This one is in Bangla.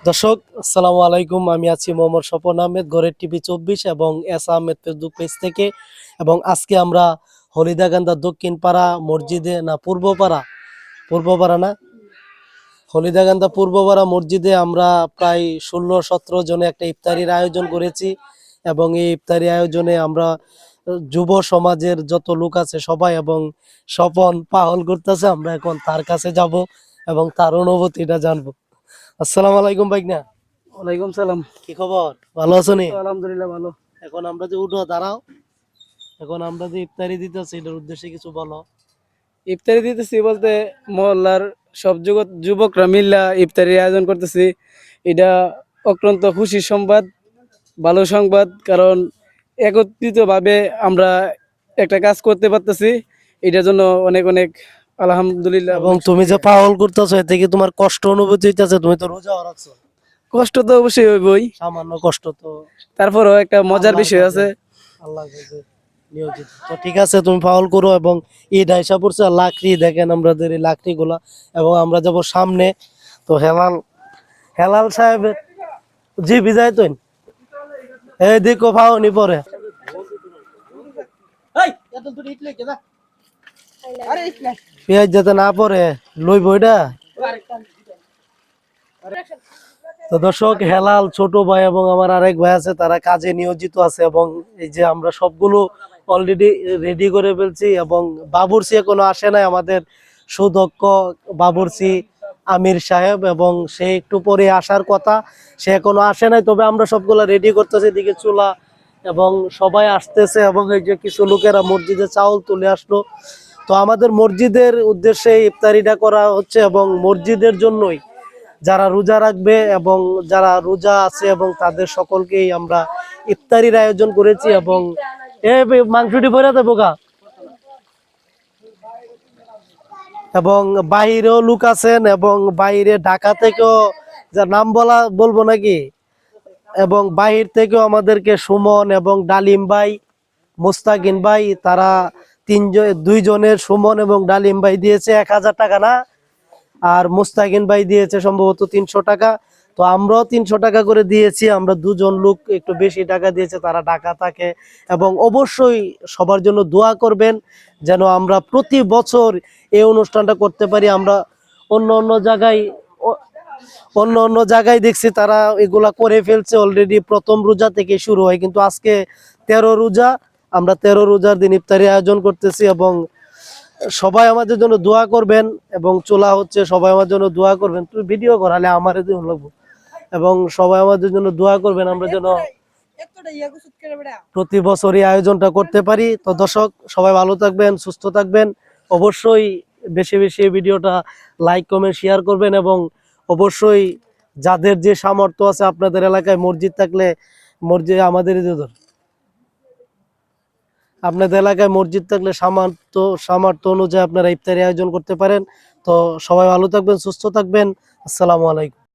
দর্শক আসসালামু আলাইকুম, আমি আছি মোহাম্মদ স্বপন আহমেদ, ঘরের টিভি 24 এবং এস আহমেদ ফেসবুক পেজ থেকে। এবং আজকে আমরা হলিদাগান্দা দক্ষিণ পাড়া মসজিদে না পূর্বপাড়া না হলিদাগান্দা পূর্বপাড়া মসজিদে আমরা প্রায় 16-17 জনে একটা ইফতারির আয়োজন করেছি। এবং এই ইফতারি আয়োজনে আমরা যুব সমাজের যত লোক আছে সবাই, এবং স্বপন পাহল করতেছে, আমরা এখন তার কাছে যাব এবং তার অনুভূতিটা জানবো। আসসালামু আলাইকুম ভাইগনা। ওয়ালাইকুম সালাম। কি খবর, ভালো আছো নি? আলহামদুলিল্লাহ ভালো। এখন আমরা যে উঠো দাঁড়াও, এখন আমরা যে ইফতারি দিতেছি এটার উদ্দেশ্যে কিছু বলো। ইফতারি দিতেছি বলতে মহল্লার সব যুবকরা মিল্লা ইফতারির আয়োজন করতেছি। এটা অত্যন্ত খুশির সংবাদ, ভালো সংবাদ, কারণ একত্রিত ভাবে আমরা একটা কাজ করতে পারতেছি। এটার জন্য অনেক অনেক আলহামদুলিল্লাহ। এবং তুমি যে পাওয়াল করতেছো এতে কি তোমার কষ্ট অনুভূতি হইতেছে? তুমি তো রোজাও রাখছো। কষ্ট তো অবশ্যই হইবই, সামান্য কষ্ট তো তারপরও একটা মজার আল্লাহর বিষয় কাছে, আছে। আল্লাহর কাছে নিয়োজিত। তো ঠিক আছে, তুমি পাওয়াল করো। এবং ঈদ আইসা পড়ছে, লাকড়ি দেখেন আমাদের এই লাকড়ি গুলা। এবং আমরা যাব সামনে। তো হেলাল হেলাল সাহেবের জি বিজয় তো এই দেখো পাওনি পরে পেঁয়াজ যাতে না পরে লইব এটা। তো দর্শক, হেলাল ছোট ভাই এবং আমার আরেক ভাই আছে, তারা কাজে নিয়োজিত আছে। এবং এই যে আমরা সবগুলো অলরেডি রেডি করে ফেলছি। এবং বাবুর্চি এখনো আসে নাই, আমাদের সুদক্ষ বাবুর্চি আমির সাহেব, এবং সে একটু পরে আসার কথা, সে এখনো আসে নাই। তবে আমরা সবগুলো রেডি করতেছি, এদিকে চুলা এবং সবাই আসতেছে। এবং এই যে কিছু লোকেরা মসজিদে চাউল তুলে আসলো। তো আমাদের মসজিদের উদ্দেশ্যে ইফতারিটা করা হচ্ছে, এবং মসজিদের জন্যই যারা রোজা রাখবে এবং যারা রোজা আছে এবং তাদের সকলকেই আমরা ইফতারির আয়োজন করেছি। এবং মাংসটি ভরে দেবো গা। এবং বাইরেও লোক আছেন, এবং বাইরে ঢাকা থেকেও, যা নাম বলবো নাকি, এবং বাহির থেকেও আমাদেরকে সুমন এবং ডালিম ভাই, মুস্তাকিন ভাই, তারা দুইজনের, সুমন এবং ডালিম ভাই দিয়েছে 1000 টাকা না, আর মুস্তাকিন ভাই দিয়েছে সম্ভবত 300 টাকা। তো আমরাও 300 টাকা করে দিয়েছি। আমরা দুজন লোক একটু বেশি টাকা দিয়েছে, তারা ঢাকা থাকে। এবং অবশ্যই সবার জন্য দোয়া করবেন যেন আমরা প্রতি বছর এই অনুষ্ঠানটা করতে পারি। আমরা অন্য অন্য জায়গায় দেখছি তারা এগুলা করে ফেলছে অলরেডি, প্রথম রোজা থেকে শুরু হয়, কিন্তু আজকে 13 রোজা, আমরা 13 রোজার দিন ইফতারি আয়োজন করতেছি। এবং সবাই আমাদের জন্য দোয়া করবেন। এবং চলা হচ্ছে, সবাই আমার জন্য দোয়া করবেন। তুই ভিডিও করালে আমার লাগবো। এবং সবাই আমাদের জন্য দোয়া করবেন, আমরা যেন প্রতি বছরই আয়োজনটা করতে পারি। তো দর্শক, সবাই ভালো থাকবেন, সুস্থ থাকবেন। অবশ্যই বেশি বেশি এই ভিডিওটা লাইক কমেন্ট শেয়ার করবেন। এবং অবশ্যই যাদের যে সামর্থ্য আছে, আপনাদের এলাকায় মসজিদ থাকলে, মসজিদ আমাদের আপনাদের এলাকায় মসজিদ থাকলে সামর্থ্য অনুযায়ী আপনারা ইফতারি আয়োজন করতে পারেন। তো সবাই ভালো থাকবেন, সুস্থ থাকবেন। আসসালামু আলাইকুম।